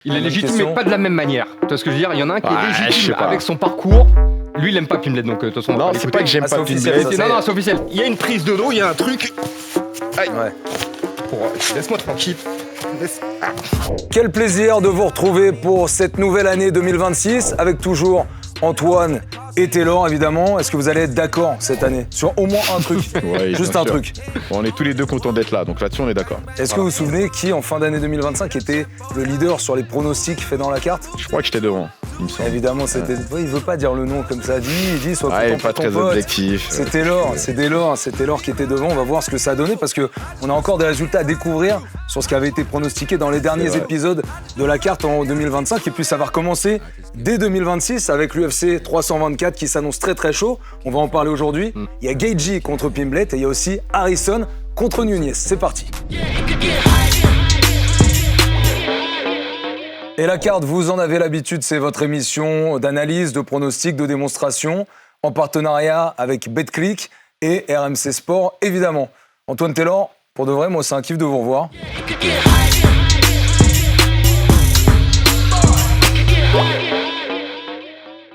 Il est légitime, mais pas de la même manière. Tu vois ce que je veux dire? Il y en a un qui est légitime avec son parcours. Lui, il aime pas Pimblet, donc de toute façon. Non, c'est pas que j'aime pas Pimblet. Non, c'est officiel. Il y a une prise de dos, il y a un truc. Aïe. Ouais. Laisse-moi tranquille. Quel plaisir de vous retrouver pour cette nouvelle année 2026 avec toujours Antoine et Taylor, évidemment. Est-ce que vous allez être d'accord cette année sur au moins un truc? Ouais, juste un truc. Bon, on est tous les deux contents d'être là, donc là-dessus on est d'accord. Est-ce que vous vous souvenez qui en fin d'année 2025 était le leader sur les pronostics faits dans la carte? Je crois que j'étais devant, il me semble. Évidemment, c'était. Ouais, il veut pas dire le nom comme ça. Dis, sois content. Ouais, pour pas ton très pote. objectif. C'est Taylor qui était devant. On va voir ce que ça a donné parce que on a encore des résultats à découvrir sur ce qui avait été pronostiqué dans les derniers épisodes de la carte en 2025. Et puis ça va recommencer dès 2026 avec l'UFC 324 qui s'annonce très très chaud. On va en parler aujourd'hui. Il y a Gaethje contre Pimblet et il y a aussi Harrison contre Nunes. C'est parti. Et la carte, vous en avez l'habitude, c'est votre émission d'analyse, de pronostic, de démonstration, en partenariat avec BetClick et RMC Sport, évidemment. Antoine Taylor, pour de vrai, moi, c'est un kiff de vous revoir.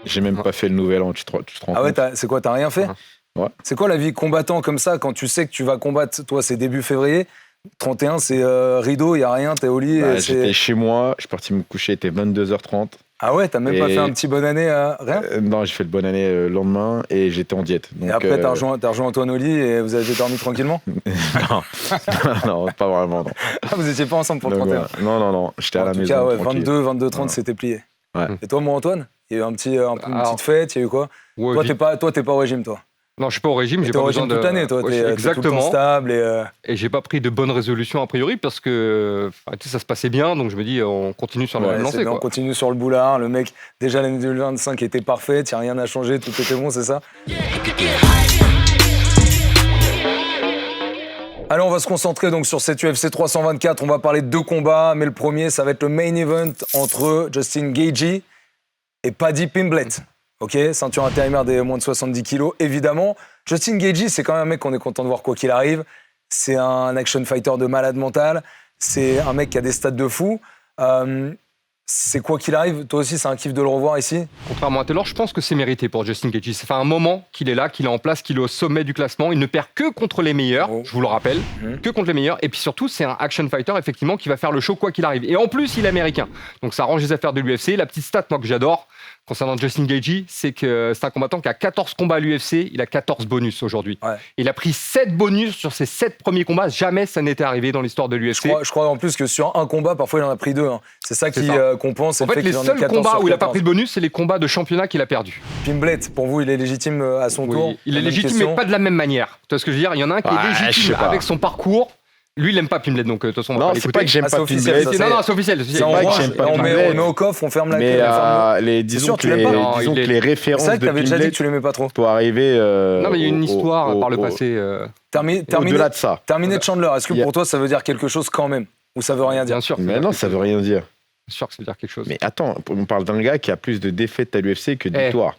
J'ai même pas fait le nouvel an, tu te rends Ah ouais, compte? c'est quoi, t'as rien fait? Ouais. C'est quoi la vie combattant comme ça, quand tu sais que tu vas combattre, toi, c'est début février, 31, c'est rideau, il n'y a rien, t'es au lit. J'étais chez moi, je suis parti me coucher, il était 22h30. Ah ouais, t'as même pas fait un petit bonne année, rien? Non, j'ai fait le bonne année le lendemain et j'étais en diète. Donc, et après, t'as rejoint Antoine au lit et vous avez dormi tranquillement? non, pas vraiment. Non. Ah, vous étiez pas ensemble pour le 31? Non, j'étais à la maison. En tout cas, ouais, 22-30, c'était plié. Ouais. Et toi, mon Antoine, il y a eu une petite fête, il y a eu quoi? Ouais, toi, t'es pas au régime, toi? Non, je suis pas au régime, j'ai pas besoin de... toute l'année, toi, t'es exactement. tout le temps stable Et j'ai pas pris de bonnes résolutions a priori parce que ça se passait bien, donc je me dis on continue sur la lancée. On continue sur le boulard, le mec, déjà l'année 2025 était parfaite, il n'y a rien à changer, tout était bon, c'est ça? Allez, on va se concentrer donc sur cette UFC 324, on va parler de 2 combats, mais le premier, ça va être le main event entre Justin Gaethje et Paddy Pimblet. Ok, ceinture intérimaire des moins de 70 kilos, évidemment. Justin Gaethje, c'est quand même un mec qu'on est content de voir quoi qu'il arrive. C'est un action fighter de malade mental. C'est un mec qui a des stats de fou. C'est quoi qu'il arrive. Toi aussi, c'est un kiff de le revoir ici. Contrairement à Taylor, je pense que c'est mérité pour Justin Gaethje. Ça fait un moment qu'il est là, qu'il est en place, qu'il est au sommet du classement. Il ne perd que contre les meilleurs, je vous le rappelle, que contre les meilleurs. Et puis surtout, c'est un action fighter, effectivement, qui va faire le show quoi qu'il arrive. Et en plus, il est américain. Donc ça arrange les affaires de l'UFC. La petite stat, moi, que j'adore, concernant Justin Gaethje, c'est que c'est un combattant qui a 14 combats à l'UFC, il a 14 bonus aujourd'hui. Ouais. Il a pris 7 bonus sur ses 7 premiers combats, jamais ça n'était arrivé dans l'histoire de l'UFC. Je crois en plus que sur un combat, parfois il en a pris 2. Hein. C'est ça qui compense. En fait, les seuls combats où il n'a pas pris de bonus, c'est les combats de championnat qu'il a perdu. Pimblet, pour vous, il est légitime à son tour? Il est légitime, mais pas de la même manière. Tu vois ce que je veux dire? Il y en a un qui est légitime avec son parcours. Lui, il aime pas Pimblet, donc de toute façon, on va pas l'écouter. Non, c'est pas que j'aime pas Pimblet. Non, c'est officiel. On met au coffre, on ferme la mais disons que les références de Pimblet... C'est vrai que t'avais déjà dit que tu l'aimais pas trop. Pour arriver... Non, mais il y a une histoire par le passé. Au-delà de ça. Terminé de Chandler, est-ce que pour toi, ça veut dire quelque chose quand même? Ou ça veut rien dire? Bien sûr. Mais non, ça veut rien dire. Bien sûr que ça veut dire quelque chose. Mais attends, on parle d'un gars qui a plus de défaites à l'UFC que de victoires.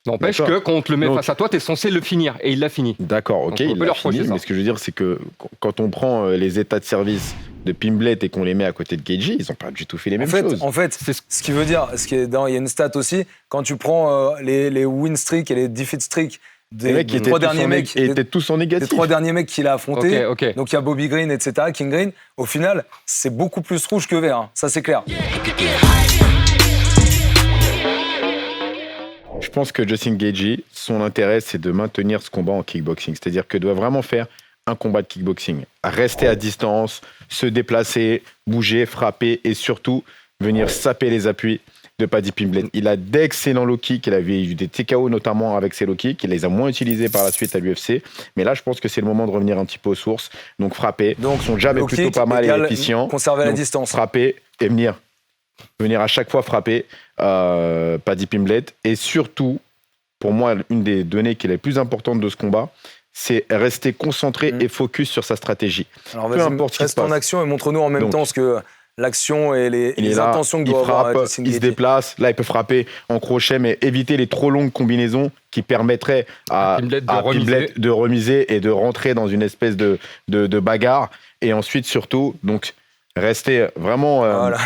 N'empêche que quand on te le met face à toi, t'es censé le finir. Et il l'a fini. D'accord, ok, il l'a fini. Mais ce que je veux dire, c'est que quand on prend les états de service de Pimblet et qu'on les met à côté de Gaethje, ils n'ont pas du tout fait les mêmes choses. En fait, ce qui veut dire, il y a une stat aussi, quand tu prends les win streak et les defeat streak des 3 derniers mecs, étaient tous en négatif. Les 3 derniers mecs qu'il a affrontés, okay. Donc il y a Bobby Green, etc., King Green, au final, c'est beaucoup plus rouge que vert, hein. Ça c'est clair. Je pense que Justin Gaethje, son intérêt, c'est de maintenir ce combat en kickboxing. C'est-à-dire qu'il doit vraiment faire un combat de kickboxing. Rester à distance, se déplacer, bouger, frapper et surtout venir saper les appuis de Paddy Pimblet. Il a d'excellents low kicks. Il a eu des TKO notamment avec ses low kicks. Il les a moins utilisés par la suite à l'UFC. Mais là, je pense que c'est le moment de revenir un petit peu aux sources. Donc frapper. Donc son jab est plutôt pas mal et efficient. Conserver la distance. Frapper et venir à chaque fois frapper Paddy Pimblet. Et surtout, pour moi, une des données qui est la plus importante de ce combat, c'est rester concentré et focus sur sa stratégie. Alors vas-y, reste en action et montre-nous en même temps ce que l'action et les intentions que doit avoir Justin Gaethje. Il se déplace, là il peut frapper en crochet, mais éviter les trop longues combinaisons qui permettraient à Pimblet de remiser et de rentrer dans une espèce de bagarre. Et ensuite, surtout, donc, rester vraiment, Voilà.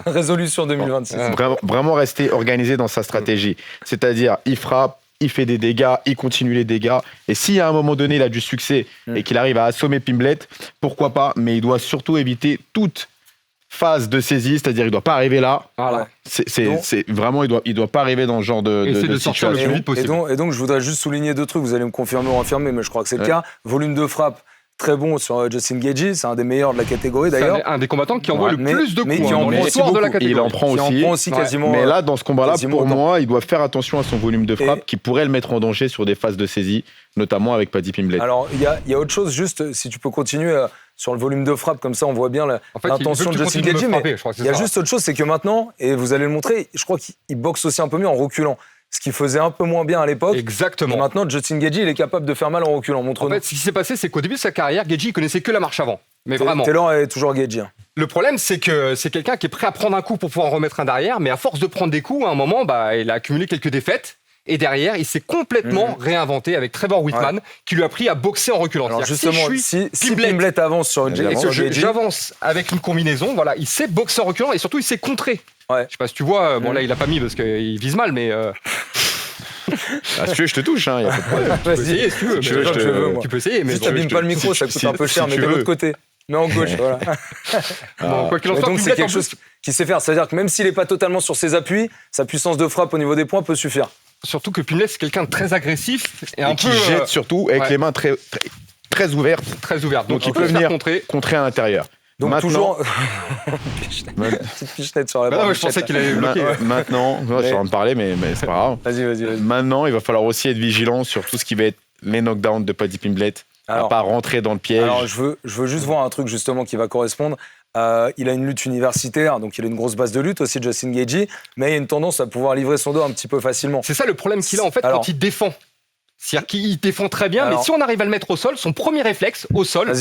Résolution 2026. vraiment rester organisé dans sa stratégie. C'est-à-dire, il frappe, il fait des dégâts, il continue les dégâts. Et si à un moment donné, il a du succès et qu'il arrive à assommer Pimblet, pourquoi pas, mais il doit surtout éviter toute phase de saisie, c'est-à-dire il doit pas arriver là. Voilà. C'est vraiment, il doit pas arriver dans ce genre de sortir le situation. plus vite possible. Et donc, je voudrais juste souligner 2 trucs. Vous allez me confirmer ou infirmer, mais je crois que c'est le cas. Volume de frappe très bon sur Justin Gaethje, c'est un des meilleurs de la catégorie d'ailleurs. C'est un des combattants qui envoie le plus de coups qui en dans prend l'histoire de la beaucoup. catégorie. Il en prend aussi quasiment. Mais là, dans ce combat-là, quasiment pour autant. moi, il doit faire attention à son volume de frappe qui pourrait le mettre en danger sur des phases de saisie, notamment avec Paddy Pimblett. Alors, il y a autre chose, juste si tu peux continuer sur le volume de frappe, comme ça on voit bien l'intention de Justin Gaethje. Mais il y a juste autre chose, c'est que maintenant, et vous allez le montrer, je crois qu'il boxe aussi un peu mieux en reculant. Ce qu'il faisait un peu moins bien à l'époque. Exactement. Et maintenant, Justin Gaethje, il est capable de faire mal en reculant. Montre-nous. En fait, ce qui s'est passé, c'est qu'au début de sa carrière, Gaethje, il connaissait que la marche avant. Mais vraiment. Taylor est toujours Gaethje. Le problème, c'est que c'est quelqu'un qui est prêt à prendre un coup pour pouvoir en remettre un derrière, mais à force de prendre des coups, à un moment, il a accumulé quelques défaites. Et derrière, il s'est complètement réinventé avec Trevor Whitman, qui lui a appris à boxer en reculant. Alors justement, si Pimblett avance sur Gaethje, Gaethje, j'avance avec une combinaison, voilà, il sait boxer en reculant et surtout il sait contrer. Ouais. Je sais pas si tu vois, bon là il a pas mis parce qu'il vise mal, mais Si tu veux, je te touche, hein, y a pas de problème. tu peux essayer si tu veux. Tu peux essayer, mais si t'abîmes pas le micro, ça coûte un peu cher, mais de l'autre côté. Mais en gauche, voilà. Bon, quoi qu'il en soit, donc c'est quelque chose qu'il sait faire. C'est-à-dire que même s'il n'est pas totalement sur ses appuis, sa puissance de frappe au niveau des points peut suffire. Surtout que Pimblett, c'est quelqu'un de très agressif et un qui peu jette surtout avec les mains très ouvertes. Très ouvertes. Donc il peut venir contrer à l'intérieur. Donc maintenant, toujours petite pichenette sur la barre. Non, je pensais qu'il allait bloquer. Maintenant, je suis en train de parler, mais c'est pas grave. Vas-y. Maintenant, il va falloir aussi être vigilant sur tout ce qui va être les knockdowns de Paddy Pimblett. À pas rentrer dans le piège. Alors, je veux juste voir un truc justement qui va correspondre. Il a une lutte universitaire, donc il a une grosse base de lutte aussi, Justin Gaethje, mais il a une tendance à pouvoir livrer son dos un petit peu facilement. C'est ça le problème qu'il a en fait quand il défend. C'est-à-dire qu'il défend très bien, mais si on arrive à le mettre au sol, son premier réflexe au sol,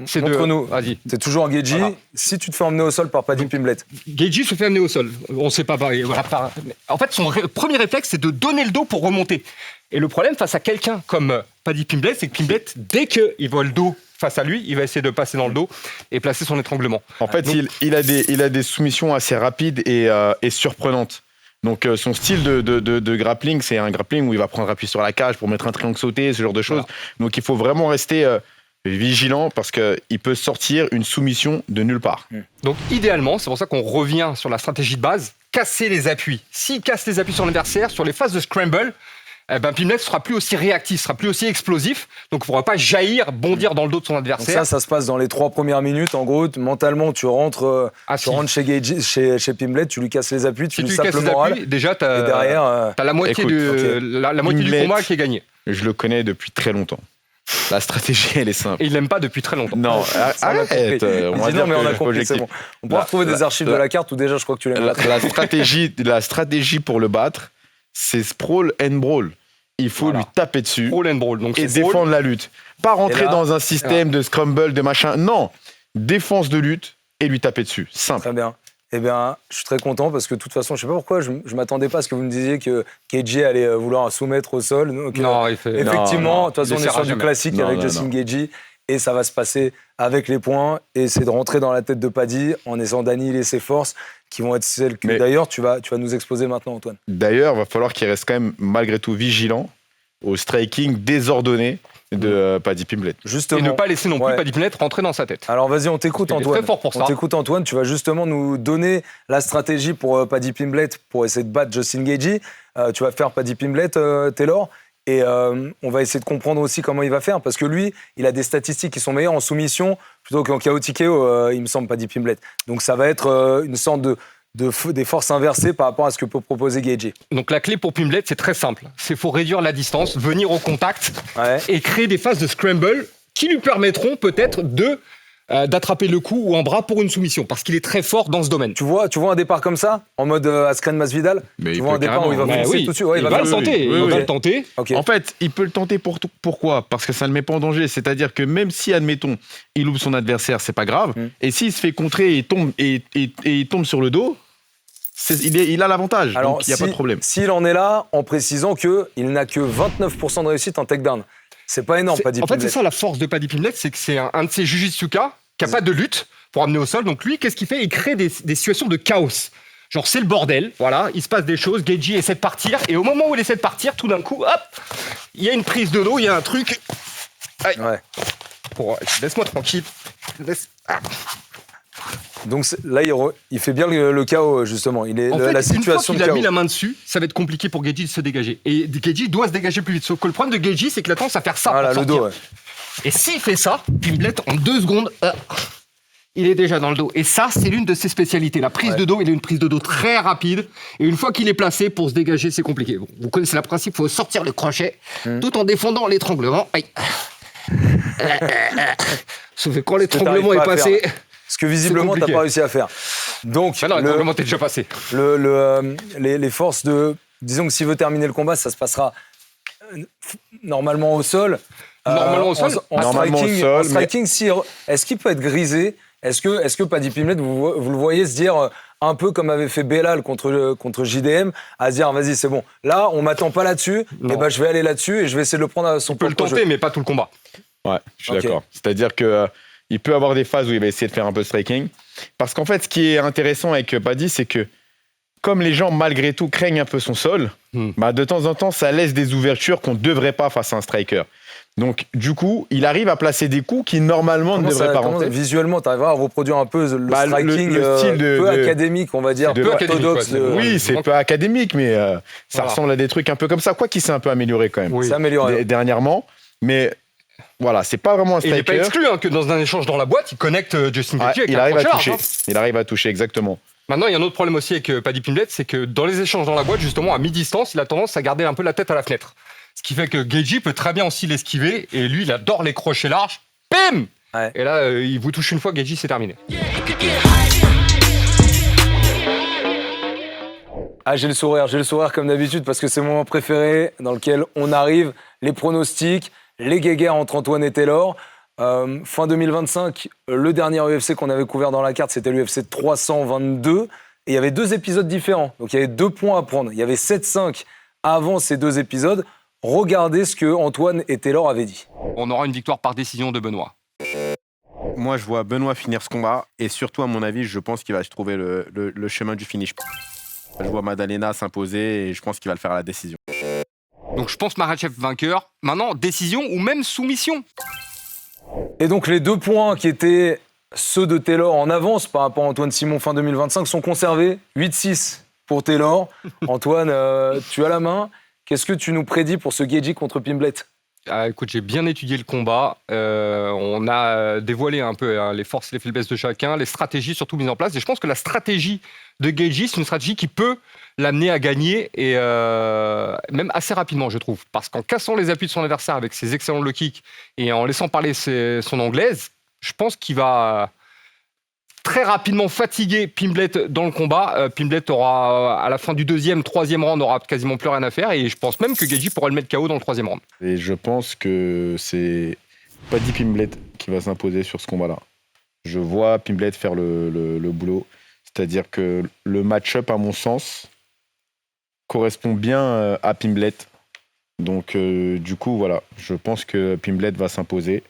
c'est montre-nous. Vas-y. C'est toujours Gaethje. Voilà. Si tu te fais emmener au sol par Paddy Pimblett. Gaethje se fait emmener au sol. On sait pas. Voilà, en fait, son premier réflexe, c'est de donner le dos pour remonter. Et le problème face à quelqu'un comme Paddy Pimblett, c'est que Pimblett, dès qu'il voit le dos face à lui, il va essayer de passer dans le dos et placer son étranglement. En fait, donc, il a des soumissions assez rapides et surprenantes. Donc son style de grappling, c'est un grappling où il va prendre appui sur la cage pour mettre un triangle sauté, ce genre de choses. Voilà. Donc il faut vraiment rester vigilant parce qu'il peut sortir une soumission de nulle part. Donc idéalement, c'est pour ça qu'on revient sur la stratégie de base, casser les appuis. S'il casse les appuis sur l'adversaire, sur les phases de scramble, Pimblett sera plus aussi réactif, sera plus aussi explosif, donc il ne pourra pas jaillir, bondir dans le dos de son adversaire. Donc ça se passe dans les 3 premières minutes. En gros, mentalement, tu rentres chez Gaethje, chez Pimblett, tu lui casses les appuis, tu lui sapes le moral. Appuis, déjà, tu as la moitié, la moitié du combat qui est gagnée. Je le connais depuis très longtemps. La stratégie, elle est simple. Et il l'aime pas depuis très longtemps. Non, arrête. On a compris, c'est bon. On pourra retrouver des archives de la carte où déjà, je crois que tu l'aimes. La stratégie pour le battre, c'est sprawl and brawl. Il faut lui taper dessus et défendre la lutte. Pas rentrer dans un système de scramble, de machin. Non, défense de lutte et lui taper dessus. Simple. Très bien. Eh bien, je suis très content parce que de toute façon, je ne sais pas pourquoi, je ne m'attendais pas à ce que vous me disiez que Gaethje allait vouloir soumettre au sol. Donc, effectivement, de toute façon, on est sur du classique avec Justin Gaethje et ça va se passer avec les points et c'est de rentrer dans la tête de Paddy en essayant d'annihiler ses forces qui vont être celles que d'ailleurs tu vas nous exposer maintenant, Antoine. D'ailleurs, il va falloir qu'il reste quand même malgré tout vigilant au striking désordonné de Paddy Pimblett. Justement. Et ne pas laisser non plus Paddy Pimblett rentrer dans sa tête. Alors vas-y, on t'écoute Antoine. Il est très fort pour ça. On t'écoute Antoine, tu vas justement nous donner la stratégie pour Paddy Pimblett pour essayer de battre Justin Gaethje. Tu vas faire Paddy Pimblett, Taylor. Et on va essayer de comprendre aussi comment il va faire, parce que lui, il a des statistiques qui sont meilleures en soumission plutôt qu'en KO TKO, il me semble, Paddy Pimblett. Donc ça va être une sorte des forces inversées par rapport à ce que peut proposer Gaethje. Donc la clé pour Pimblett, c'est très simple. C'est faut réduire la distance, venir au contact et créer des phases de scramble qui lui permettront peut-être d'attraper le coup ou un bras pour une soumission, parce qu'il est très fort dans ce domaine. Tu vois un départ comme ça, en mode Askren Masvidal? Tu vois un départ où il va foncer tout de suite. Il va le tenter. Okay. En fait, il peut le tenter pourquoi? Parce que ça ne le met pas en danger. C'est-à-dire que même si, admettons, il loupe son adversaire, c'est pas grave. Et s'il se fait contrer et il tombe sur le dos, il a l'avantage. Alors, donc il n'y a pas de problème. S'il en est là, en précisant qu'il n'a que 29% de réussite en takedown. C'est pas énorme, Paddy Pimblett. En fait, c'est ça la force de Paddy Pimblett, c'est que c'est un de ces jujitsuka qui n'a pas de lutte. pour amener au sol. Donc lui, qu'est-ce qu'il fait? Il crée des situations de chaos. Genre, c'est le bordel, voilà, il se passe des choses, Geji essaie de partir, et au moment où il essaie de partir, tout d'un coup, hop, il y a une prise de dos, il y a un truc. Aïe. Ouais. Laisse-moi tranquille. Donc là, il fait bien le chaos, justement. Il est En fait, la situation une de fois qu'il a chaos. mis la main dessus, ça va être compliqué pour Geji de se dégager. Et Geji doit se dégager plus vite. Sauf que le problème de Geji, c'est qu'il a tendance à faire ça Voilà, pour le sortir. dos, ouais. Et s'il fait ça, Pimblet, en 2 secondes, il est déjà dans le dos. Et ça, c'est l'une de ses spécialités. La prise de dos, il a une prise de dos très rapide. Et une fois qu'il est placé, pour se dégager, c'est compliqué. Bon, vous connaissez le principe, il faut sortir le crochet tout en défendant l'étranglement. Aïe. Sauf que quand l'étranglement est passé... Ce que visiblement, tu n'as pas réussi à faire. Donc, non, l'étranglement t'es déjà passé. Les forces de... Disons que s'il veut terminer le combat, ça se passera normalement au sol. Normalement au sol. Normalement au sol, en striking, est-ce qu'il peut être grisé? Est-ce que Paddy Pimblett, vous le voyez se dire un peu comme avait fait Belal contre JDM, à se dire vas-y c'est bon, là on m'attend pas là-dessus, et ben je vais aller là-dessus et je vais essayer de le prendre à son propre jeu. Il peut le tenter, mais pas tout le combat. Ouais, je suis d'accord. C'est-à-dire que il peut avoir des phases où il va essayer de faire un peu de striking, parce qu'en fait ce qui est intéressant avec Paddy, c'est que comme les gens malgré tout craignent un peu son sol, bah, de temps en temps ça laisse des ouvertures qu'on ne devrait pas face à un striker. Donc, du coup, il arrive à placer des coups qui, normalement, ne devraient pas rentrer. Visuellement, tu arriveras à reproduire un peu le striking le style peu académique, on va dire, peu orthodoxe. Oui, c'est peu académique, mais ça ressemble à des trucs un peu comme ça. Quoi qu'il s'est un peu amélioré quand même. Oui. C'est amélioré. Dernièrement. Mais voilà, c'est pas vraiment un striker. Il n'est pas exclu que dans un échange dans la boîte, il connecte Justin Gaethje avec un crochet large. Il arrive à toucher, exactement. Maintenant, il y a un autre problème aussi avec Paddy Pimblett, c'est que dans les échanges dans la boîte, justement, à mi-distance, il a tendance à garder un peu la tête à la fenêtre. Ce qui fait que Gaethje peut très bien aussi l'esquiver, et lui, il adore les crochets larges. Bim! Ouais. Et là, il vous touche une fois, Gaethje, c'est terminé. Ah, j'ai le sourire comme d'habitude, parce que c'est mon moment préféré dans lequel on arrive, les pronostics, les guéguerres entre Antoine et Taylor. Fin 2025, le dernier UFC qu'on avait couvert dans la carte, c'était l'UFC 322, et il y avait 2 épisodes différents. Donc il y avait 2 points à prendre. Il y avait 7-5 avant ces 2 épisodes. Regardez ce que Antoine et Taylor avaient dit. On aura une victoire par décision de Benoît. Moi, je vois Benoît finir ce combat, et surtout, à mon avis, je pense qu'il va trouver le chemin du finish. Je vois Maddalena s'imposer, et je pense qu'il va le faire à la décision. Donc je pense Makhachev vainqueur. Maintenant, décision ou même soumission. Et donc les 2 points qui étaient ceux de Taylor en avance par rapport à Antoine Simon fin 2025 sont conservés. 8-6 pour Taylor. Antoine, tu as la main. Qu'est-ce que tu nous prédis pour ce Gaethje contre Pimblett? Écoute, j'ai bien étudié le combat. On a dévoilé un peu les forces et les faiblesses de chacun, les stratégies surtout mises en place. Et je pense que la stratégie de Gaethje, c'est une stratégie qui peut l'amener à gagner, et même assez rapidement, je trouve. Parce qu'en cassant les appuis de son adversaire avec ses excellents low kicks et en laissant parler son anglaise, je pense qu'il va très rapidement fatiguer Pimblett dans le combat. Pimblett aura, à la fin du 2e, 3e round, n'aura quasiment plus rien à faire, et je pense même que Gaethje pourrait le mettre KO dans le 3e round. Et je pense que c'est Paddy Pimblett qui va s'imposer sur ce combat-là. Je vois Pimblett faire le boulot. C'est-à-dire que le match-up, à mon sens, correspond bien à Pimblett. Donc, du coup, voilà, je pense que Pimblett va s'imposer.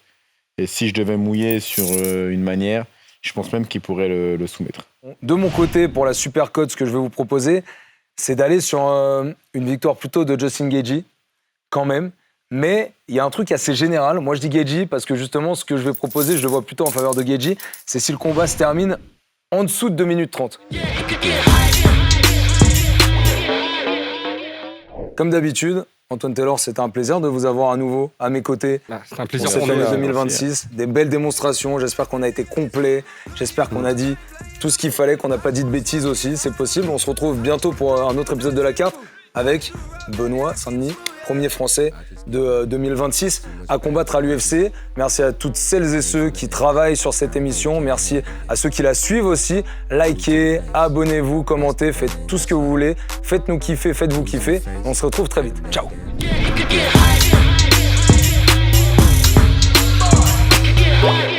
Et si je devais mouiller sur une manière, je pense même qu'il pourrait le soumettre. De mon côté, pour la super cote, ce que je vais vous proposer, c'est d'aller sur une victoire plutôt de Justin Gaethje, quand même. Mais il y a un truc assez général. Moi, je dis Gaethje parce que justement, ce que je vais proposer, je le vois plutôt en faveur de Gaethje, c'est si le combat se termine en dessous de 2 minutes 30. Comme d'habitude, Antoine Taylor, c'était un plaisir de vous avoir à nouveau à mes côtés. C'est un plaisir pour pour cette nous. année 2026. Des belles démonstrations. J'espère qu'on a été complet. J'espère qu'on a dit tout ce qu'il fallait, qu'on n'a pas dit de bêtises aussi. C'est possible. On se retrouve bientôt pour un autre épisode de la carte avec Benoît Saint-Denis, premier français de 2026 à combattre à l'UFC. Merci à toutes celles et ceux qui travaillent sur cette émission. Merci à ceux qui la suivent aussi. Likez, abonnez-vous, commentez, faites tout ce que vous voulez. Faites-nous kiffer, faites-vous kiffer. On se retrouve très vite. Ciao. Yeah.